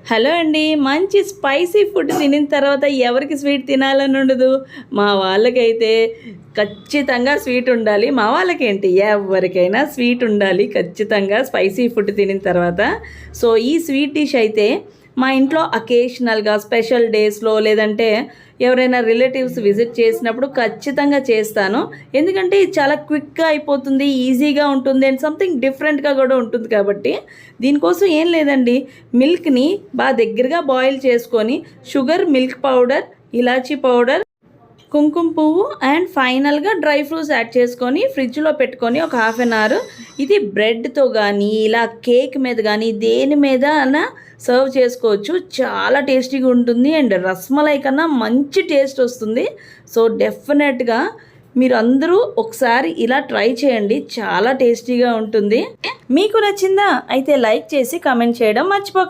Hello అండి. మంచి spicy food తినిన తర్వాత ఎవరికి స్వీట్ తినాలని ఉండదు? మా వాళ్ళకైతే ఖచ్చితంగా స్వీట్ ఉండాలి. మా వాళ్ళకేంటి, ఎవరికైనా స్వీట్ ఉండాలి ఖచ్చితంగా స్పైసీ ఫుడ్ తినిన తర్వాత. సో ఈ స్వీట్ డిష్ అయితే మా ఇంట్లో అకేషనల్గా స్పెషల్ డేస్లో లేదంటే ఎవరైనా రిలేటివ్స్ విజిట్ చేసినప్పుడు ఖచ్చితంగా చేస్తాను. ఎందుకంటే ఇది చాలా క్విక్గా అయిపోతుంది, ఈజీగా ఉంటుంది అండ్ సంథింగ్ డిఫరెంట్గా కూడా ఉంటుంది కాబట్టి. దీనికోసం ఏం లేదండి, మిల్క్ని బాగా దగ్గరగా బాయిల్ చేసుకొని షుగర్, మిల్క్ పౌడర్, ఇలాచీ పౌడర్, కుంకుమ పువ్వు అండ్ ఫైనల్గా డ్రై ఫ్రూట్స్ యాడ్ చేసుకొని ఫ్రిడ్జ్లో పెట్టుకొని ఒక హాఫ్ అన్ అవర్ ఇది బ్రెడ్తో కానీ ఇలా కేక్ మీద కానీ దేని మీద అన్నా సర్వ్ చేసుకోవచ్చు. చాలా టేస్టీగా ఉంటుంది అండ్ రస్మలై కన్నా మంచి టేస్ట్ వస్తుంది. సో డెఫినెట్గా మీరు అందరూ ఒకసారి ఇలా ట్రై చేయండి, చాలా టేస్టీగా ఉంటుంది. మీకు నచ్చిందా? అయితే లైక్ చేసి కామెంట్ చేయడం మర్చిపోకండి.